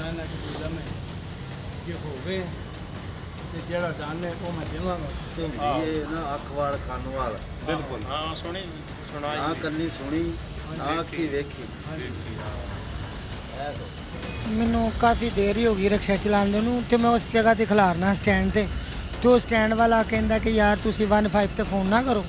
ना कि फिल्म है ये हो गए ते जेड़ा दान है वो मैं देवांगा ਤੇ ਹੁੰਦੀ ਏ ਨਾ ਅਖਵਾਲ ਖਾਨਵਾਲ ਬਿਲਕੁਲ ਹਾਂ ਸੁਣੀ ਸੁਣਾਈ ਨਾ ਕੰਨੀ ਸੁਣੀ ਨਾ ਅੱਖੀ ਵੇਖੀ ਮੈਨੂੰ ਕਾਫੀ ਦੇਰ ਹੀ ਹੋ ਗਈ ਰਿਕਸ਼ਾ ਚਲਾਉਂਦੇ ਨੂੰ ਤੇ ਮੈਂ ਉਸ ਜਗ੍ਹਾ ਤੇ ਖਿਲਾਰਨਾ ਸਟੈਂਡ ਤੇ ਉਹ ਸਟੈਂਡ ਵਾਲਾ ਕਹਿੰਦਾ ਕਿ ਯਾਰ ਤੁਸੀਂ 15 ਤੇ ਫੋਨ ਨਾ ਕਰੋ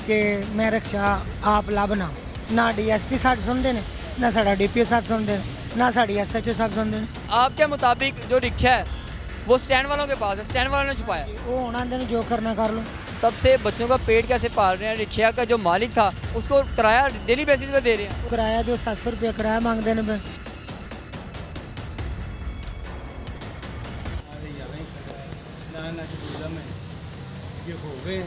ਕਿ ਮੈਂ ਰਿਕਸ਼ਾ ਆਪ ਲੱਭਣਾ ਨਾ ਡੀਐਸਪੀ ਸਾਹਿਬ ਸੁਣਦੇ ਨੇ ਨਾ ਸਾਡਾ ਡੀਪੀਓ ਸਾਹਿਬ ਸੁਣਦੇ ਨੇ ना साड़ी एसएचओ साहब सुनते हैं। आपके मुताबिक जो रिक्शा है वो स्टैंड वालों के पास है, स्टैंड वालों ने छुपाया, वो होना देने जो करना कर लो। तब से बच्चों का पेट कैसे पाल रहे हैं। रिक्शा का जो मालिक था उसको किराया डेली बेसिस पे दे रहे हैं। किराया जो 700 रुपये किराया मांगते हैं। ना ना कि फिल्म है ये हो गए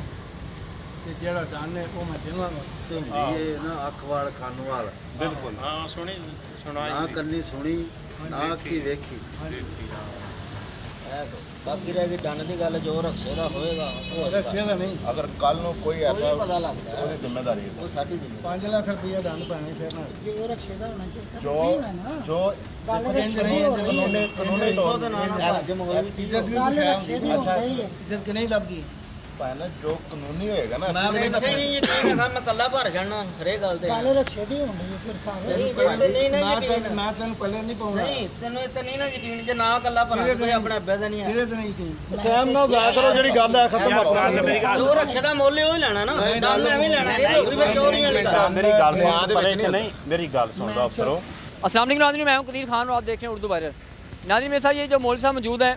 ते जेड़ा दान है वो मैं देवांगा ਤੇ ਹੁੰਦੀ ਏ ਨਾ ਅਖਵਾਲ ਖਾਨਵਾਲ ਬਿਲਕੁਲ ਹਾਂ ਸੁਣੀ ਸੁਣਾਈ ਨਾ ਕੰਨੀ ਸੁਣੀ ਨਾ ਅੱਖੀ ਵੇਖੀ ਬਾਕੀ ਰਹਿ ਗਈ ਡੰਨ ਦੀ ਗੱਲ ਜੋ ਰਕਸ਼ੇ ਦਾ ਹੋਏਗਾ ਉਹ रखे का नहीं ਅਗਰ ਕੱਲ ਨੂੰ ਕੋਈ ਐਸਾ ਪਤਾ ਲੱਗਦਾ ਹੈ, ਉਹਦੀ ਜ਼ਿੰਮੇਵਾਰੀ ਹੈ ਉਹ ਸਾਡੀ ਜ਼ਿੰਮੇਵਾਰੀ 5 लाख रुपया दान पाने फिर ना जो रक्षे का होना चाहिए ਜੋ ਜੋ ਕਾਨੂੰਨੀ ਤੋਂ ਤੌਰ ਦੇ ਨਾਲ ਭੱਜ ਮਗਲ ਵੀ इज्जत भी गल रक्षे की होना चाहिए। इज्जत की नहीं लगती ਭਾਵੇਂ ਜੋ ਕਾਨੂੰਨੀ ਹੋਏਗਾ ਨਾ ਮੈਂ ਅਸੀਂ ਇੱਥੇ ਨਹੀਂ ਯਕੀਨ ਹੈਗਾ ਮੈਂ ਕੱਲਾ ਭਰ ਜਾਣਾ ਹਰੇ ਗੱਲ ਤੇ गल रक्षे की होनी है फिर सारे मैं तेन पहले नहीं पाऊंगा ਨਹੀਂ ਤੈਨੂੰ ਇੱਥੇ ਨਹੀਂ ਨਾ ਯਕੀਨ ਜੇ ਨਾ ਕੱਲਾ ਭਰਾ ਕੋਈ ਆਪਣੇ ਅੱਬੇ ਦਾ ਨਹੀਂ ਹੈ तेरे तो नहीं थी ਟਾਈਮ ਨਾਲ ਜਾਇਆ ਕਰੋ ਜਿਹੜੀ ਗੱਲ ਹੈ ਖਤਮ ਜੋ ਰਕਸ਼ੇ ਦਾ ਮੁੱਲ ਉਹ ਹੀ ਲੈਣਾ ਨਾ ਡੰਨ ਐਵੇਂ ਲੈਣਾ ਇਹ ਤਾਂ ਫਿਰ ਚੋਰੀਆਂ ਨਹੀਂ ਕਰਦਾ ਮੇਰੀ ਗੱਲ ਪਰੇ ਚ ਨਹੀਂ ਮੇਰੀ ਗੱਲ ਸੁਣ ਲਓ ਅਫਸਰੋ। अस्सलाम वालेकुम नाज़रीन, मैं हूं कदीर खान और आप देख रहे हैं उर्दू वायरल। नाज़रीन मेरे साथ ये जो मौलवी साहब मौजूद हैं,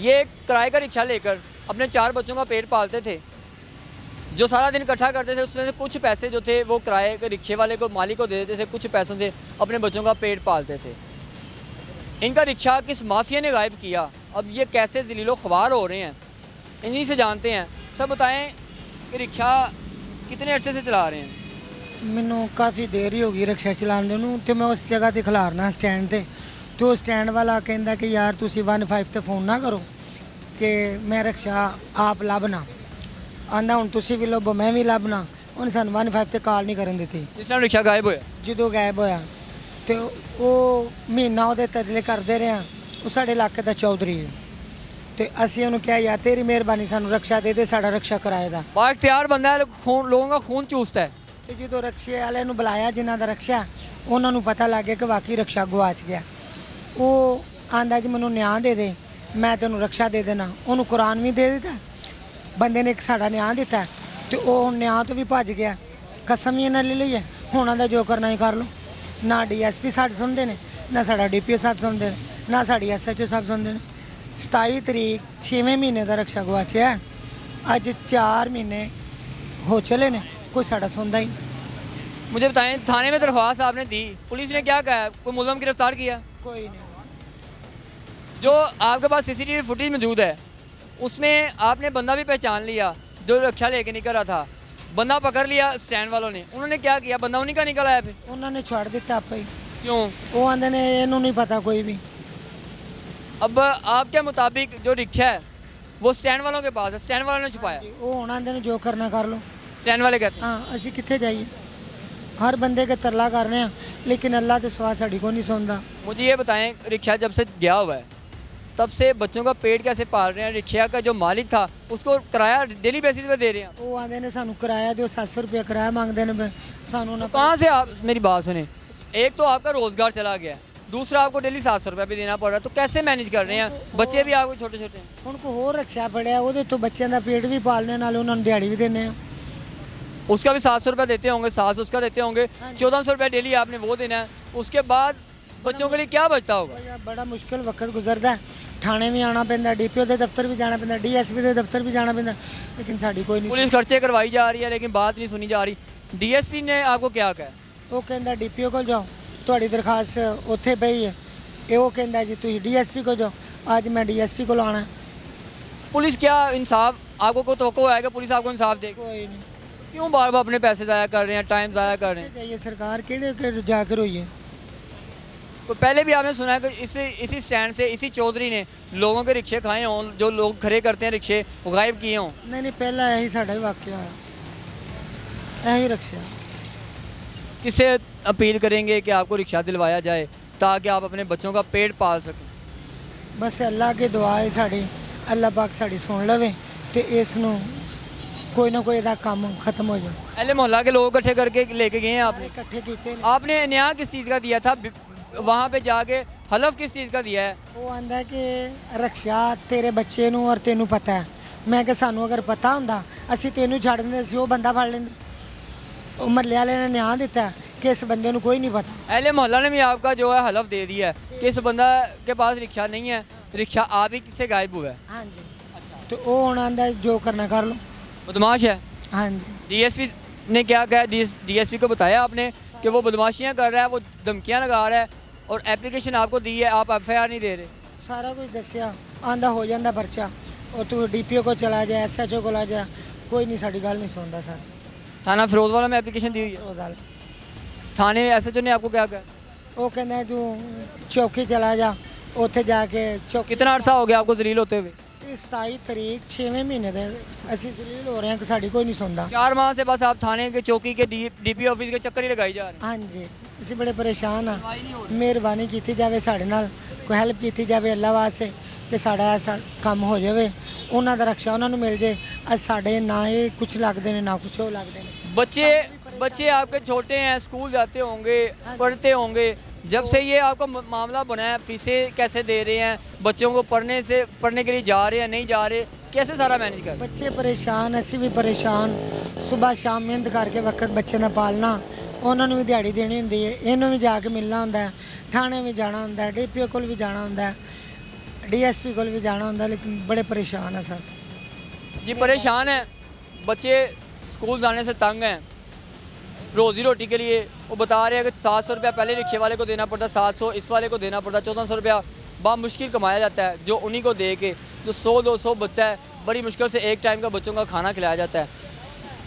ये एक किराए का रिक्शा लेकर अपने 4 बच्चों का पेट पालते थे। जो सारा दिन इकट्ठा करते थे उसमें से कुछ पैसे जो थे वो किराए के रिक्शे वाले को मालिक को दे देते थे, कुछ पैसों से अपने बच्चों का पेट पालते थे। इनका रिक्शा किस माफिया ने गायब किया, अब ये कैसे ज़लीलो ख्वार हो रहे हैं, इन्हीं से जानते हैं। सब बताएं कि रिक्शा कितने अरसे से चला रहे हैं। ਮੈਨੂੰ ਕਾਫੀ ਦੇਰ ਹੀ ਹੋ ਗਈ ਰਿਕਸ਼ਾ ਚਲਾਉਂਦੇ ਨੂੰ ਤੇ ਮੈਂ ਉਸ ਜਗ੍ਹਾ ਤੇ ਖਿਲਾਰਨਾ ਸਟੈਂਡ ਤੇ ਉਹ ਸਟੈਂਡ ਵਾਲਾ ਕਹਿੰਦਾ ਕਿ ਯਾਰ ਤੁਸੀਂ 15 ਤੇ ਫੋਨ ਨਾ ਕਰੋ ਕਿ ਮੈਂ ਰਿਕਸ਼ਾ ਆਪ ਲੱਭਣਾ ਆਂਦਾ ਹੁਣ ਤੁਸੀਂ ਵੀ ਲੱਭੋ ਮੈਂ ਵੀ ਲੱਭਣਾ। ਉਹਨੇ ਸਾਨੂੰ 15 ਤੇ ਕਾਲ ਨਹੀਂ ਕਰਨ ਦਿੱਤੀ। जिस टाइम रिक्शा गायब होया, ਜਦੋਂ ਗਾਇਬ ਹੋਇਆ ਤੇ ਉਹ ਮਹੀਨਾ ਉਹਦੇ ਤਰਲੇ ਕਰਦੇ ਰਹੇ ਆ। ਉਹ ਸਾਡੇ ਇਲਾਕੇ ਦਾ ਚੌਧਰੀ ਹੈ ਤੇ ਅਸੀਂ ਉਹਨੂੰ ਕਿਹਾ ਯਾਰ ਤੇਰੀ ਮਿਹਰਬਾਨੀ ਸਾਨੂੰ ਰਿਕਸ਼ਾ ਦੇ ਦੇ, ਸਾਡਾ ਰਿਕਸ਼ਾ ਕਿਰਾਏ ਦਾ। बाख्तियार बंदा है, लोगों का खून चूसता है। ਤੇ ਜਦੋਂ ਰਕਸ਼ੇ ਵਾਲਿਆਂ ਨੂੰ ਬੁਲਾਇਆ ਜਿਨ੍ਹਾਂ ਦਾ ਰਕਸ਼ਾ, ਉਹਨਾਂ ਨੂੰ ਪਤਾ ਲੱਗ ਗਿਆ ਕਿ ਵਾਕਈ ਰਕਸ਼ਾ ਗਵਾਚ ਗਿਆ। ਉਹ ਆਂਦਾ ਜੀ ਮੈਨੂੰ ਨਿਆਂ ਦੇ ਦੇ, ਮੈਂ ਤੈਨੂੰ ਰਕਸ਼ਾ ਦੇ ਦੇਣਾ। ਉਹਨੂੰ ਕੁਰਾਨ ਵੀ ਦੇ ਦਿੱਤਾ, ਬੰਦੇ ਨੇ ਇੱਕ ਸਾਡਾ ਨਿਆਂ ਦਿੱਤਾ ਤੇ ਉਹ ਨਿਆਂ ਤੋਂ ਵੀ ਭੱਜ ਗਿਆ। ਕਸਮ ਹੀ ਇਹਨਾਂ ਲੈ ਲਈ ਹੈ, ਹੁਣ ਦਾ ਜੋ ਕਰਨਾ ਹੀ ਕਰ ਲਓ। ਨਾ ਡੀਐਸਪੀ ਸਾਹਿਬ ਸੁਣਦੇ ਨੇ ਨਾ ਸਾਡਾ ਡੀਪੀਓ ਸਾਹਿਬ ਸੁਣਦੇ ਨੇ ਨਾ ਸਾਡੀ ਐਸਐਚਓ ਸਾਹਿਬ ਸੁਣਦੇ ਨੇ। 27 ਤਰੀਕ 6ਵੇਂ ਮਹੀਨੇ ਦਾ ਰਕਸ਼ਾ ਗਵਾਚਿਆ, ਅੱਜ 4 ਮਹੀਨੇ ਹੋ ਚਲੇ ने कोई साड़ा सुनता ही नहीं। मुझे बताएं, थाने में दरख्वास्त आपने दी, पुलिस ने क्या कहा, कोई मुलज़म गिरफ्तार किया? कोई नहीं। जो आपके पास सीसीटीवी फुटेज मौजूद है उसमें आपने बंदा भी पहचान लिया जो रिक्शा लेके निकल रहा था, बंदा पकड़ लिया स्टैंड वालों ने। उन्होंने क्या किया, बंदा उन्हीं का निकल आया फिर उन्होंने छोड़ दिता आपे ही। क्यों? वो आंदे ने इन्हों नहीं पता कोई भी। अब आपके मुताबिक जो रिक्शा है वो स्टैंड वालों के पास है, स्टैंड वालों ने छुपाया। वो होना आंदे ने जो करना कर लो। स्टैंड वाले कहते हैं हाँ असी कितने जाइए, हर बंदे के तरला कर रहे हैं लेकिन अल्लाह तो सवा साड़ी को नहीं सुनता। मुझे ये बताएं, रिक्शा जब से गया हुआ है तब से बच्चों का पेट कैसे पाल रहे हैं। रिक्शा का जो मालिक था उसको किराया डेली बेसिस पे दे रहे हैं। वो आंदे ने सानू किराया दो, 700 रुपया किराया मांगते ने सानू ना। कहाँ से आप मेरी बात सुने, एक तो आपका रोज़गार चला गया, दूसरा आपको डेली 700 रुपया भी देना पड़ रहा है, तो कैसे मैनेज कर रहे हैं? बच्चे भी आपको छोटे छोटे हैं। उनको होर रक्षा पड़िया, वो तो बच्चों का पेट भी पालने नाले उन्होंने दिहाड़ी भी देने हैं। उसका भी 700 रुपया देते होंगे, 700 उसका देते होंगे, 1400 रुपया डेली आपने वो देना है। उसके बाद बच्चों के लिए क्या बचता होगा? यार बड़ा मुश्किल वक्त गुजरता है। थाने भी आना पैंदा, डीपीओ के दफ्तर भी जाना पैंदा, डीएसपी के दफ्तर भी जाना पैंदा, लेकिन साड़ी कोई नहीं। पुलिस खर्चे करवाई जा रही है लेकिन बात नहीं सुनी जा रही। डीएसपी ने आपको क्या कहा? वो कहता डीपीओ को जाओ, थोड़ी दरखास्त उत्थे पई है। ये वो कहता जी तुम डीएसपी को जाओ, आज मैं डीएसपी को आना। पुलिस क्या इंसाफ आपको को तवक्को है कि पुलिस आपको इंसाफ देगी? कोई नहीं। क्यों बार बार अपने पैसे ज़ाया कर रहे हैं, टाइम ज़ाया कर रहे हैं? जाइए सरकार केड़े जाकर हुई है। तो पहले भी आपने सुना है कि इसी स्टैंड से इसी चौधरी ने लोगों के रिक्शे खाए हों, जो लोग खड़े करते हैं रिक्शे वो गायब किए हों। नहीं नहीं पहला यही साढ़ा ही वाक्य है, यही रक्षा। किससे अपील करेंगे कि आपको रिक्शा दिलवाया जाए ताकि आप अपने बच्चों का पेट पाल सकें? बस अल्लाह की दुआ है साड़ी, अल्लाह पाक साड़ी सुन लवे तो इस नूं कोई ना कोई दा काम खत्म हो जाए। अहले मोहल्ला के लोग इकट्ठे करके लेके गए हैं आपने? इकट्ठे कीते ने। आपने न्याय किस चीज़ का दिया था? वहाँ पे जाके हलफ किस चीज़ का दिया है? वो आंदा है कि रक्षा तेरे बच्चे नूं और तेनू पता है। मैं कि सानू अगर पता हुंदा असी तेनू छड़ दिंदे सी, वो बंदा फड़ लेंदे। वो महल्ले वाले ने न्याय दिता है कि इस बंदे नूं कोई नहीं पता। अहले मोहल्ला ने भी आपका जो है हलफ दे दिया है कि इस बंदा के पास रिक्शा नहीं है, रिक्शा आप ही से गायब हुआ है। हाँ जी। तो वो हुण आंदा है जो करना कर लो। बदमाश है। हाँ जी। डीएसपी ने क्या कहा? डीएसपी को बताया आपने कि वो बदमाशियाँ कर रहा है, वो धमकियाँ लगा रहा है और एप्लीकेशन आपको दी है, आप एफआईआर नहीं दे रहे? सारा कुछ दसिया, आंदा हो जाता पर्चा और तू डीपीओ को चला जा, एसएचओ को ला जा, कोई नहीं साड़ी गल नहीं सुनता सर। थाना फिरोजवाला में एप्लीकेशन दी हुई है? वो गल थाने एसएचओ ने आपको क्या कहा? वो कहना तू चौकी चला जा, उत्थे जाके चौकी। कितना अर्सा हो गया आपको जलील होते हुए? 27 तारीख 6वें महीने दे असी जलील हो रहे हैं कि साड़ी कोई नहीं सुनता। 4 माह से बस आप थाने के चौकी के डीपी ऑफिस के चक्कर ही लगाई जा रहे हैं। हाँ जी, ਅਸੀਂ बड़े परेशान हाँ। सुनवाई नहीं हो रही। ਮਿਹਰਬਾਨੀ ਕੀਤੀ ਜਾਵੇ ਸਾਡੇ ਨਾਲ, ਕੋਈ ਹੈਲਪ ਕੀਤੀ ਜਾਵੇ ਅੱਲਾ ਵਾਸਤੇ ਕਿ ਸਾਡਾ ਐਸਾ ਕੰਮ ਹੋ ਜਾਵੇ, ਉਹਨਾਂ ਦਾ ਰਕਸ਼ਾ ਉਹਨਾਂ ਨੂੰ ਮਿਲ ਜੇ। ਅੱਜ ਸਾਡੇ ਨਾ ਇਹ ਕੁਝ ਲੱਗਦੇ ਨੇ ਨਾ ਕੁਝ ਉਹ ਲੱਗਦੇ ਨੇ। बच्चे आपके छोटे हैं, स्कूल जाते होंगे, पढ़ते होंगे। जब से ये आपको मामला बना है, फीसें कैसे दे रहे हैं, बच्चों को पढ़ने के लिए जा रहे हैं नहीं जा रहे, कैसे सारा मैनेज कर? ਬੱਚੇ ਪਰੇਸ਼ਾਨ, ਅਸੀਂ ਵੀ ਪਰੇਸ਼ਾਨ। ਸਵੇਰ ਸ਼ਾਮ ਮਿਹਨਤ ਕਰਕੇ ਵਕਤ ਬੱਚੇ ਦਾ ਪਾਲਣਾ, ਉਹਨਾਂ ਨੂੰ ਵੀ ਦਿਹਾੜੀ ਦੇਣੀ ਹੁੰਦੀ ਹੈ, ਇਹਨੂੰ ਵੀ ਜਾ ਕੇ ਮਿਲਣਾ ਹੁੰਦਾ ਹੈ, ਥਾਣੇ ਵੀ ਜਾਣਾ ਹੁੰਦਾ ਹੈ, ਡੀਪੀਓ ਕੋਲ ਵੀ ਜਾਣਾ ਹੁੰਦਾ ਹੈ, ਡੀਐਸਪੀ ਕੋਲ ਵੀ ਜਾਣਾ ਹੁੰਦਾ, लेकिन बड़े परेशान है सर। जी परेशान है बच्चे, स्कूल जाने से तंग हैं, रोज़ी रोटी के लिए वो बता रहे हैं कि 700 रुपया पहले रिक्शे वाले को देना पड़ता, 700 इस वाले को देना पड़ता, 1400 रुपया बामुश्किल कमाया जाता है, जो उन्हीं को दे के जो 100-200 बच्चा है, बड़ी मुश्किल से एक टाइम का बच्चों का खाना खिलाया जाता है।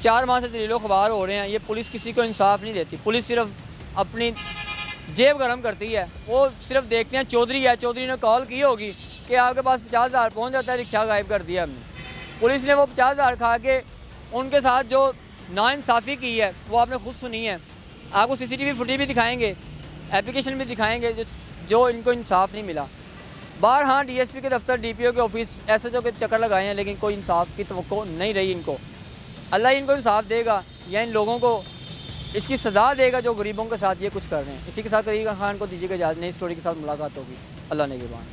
4 माह से जलीलो ख़बार हो रहे हैं। ये पुलिस किसी को इंसाफ नहीं देती, पुलिस सिर्फ अपनी जेब गर्म करती है। वो सिर्फ देखते हैं चौधरी है, चौधरी ने कॉल की होगी कि आपके पास 50,000 पहुँच जाता है, रिक्शा गायब कर दिया हमने। पुलिस ने वो 50,000 खा के उनके साथ जो नाइंसाफ़ी की है वो आपने खुद सुनी है। आपको CCTV फुटेज भी दिखाएंगे, एप्लीकेशन भी दिखाएंगे जो इनको इंसाफ नहीं मिला। बाहर हाँ DSP के दफ्तर, DPO के ऑफिस, SHO के चक्कर लगाए हैं, लेकिन कोई इंसाफ की तवक्को नहीं रही इनको। अल्लाह ही इनको इंसाफ देगा या इन लोगों को इसकी सज़ा देगा जो गरीबों के साथ ये कुछ कर रहे हैं। इसी के साथ करीम खान को दीजिएगा इजाज़त। नई स्टोरी के साथ मुलाकात होगी। अल्लाह ने के बाद।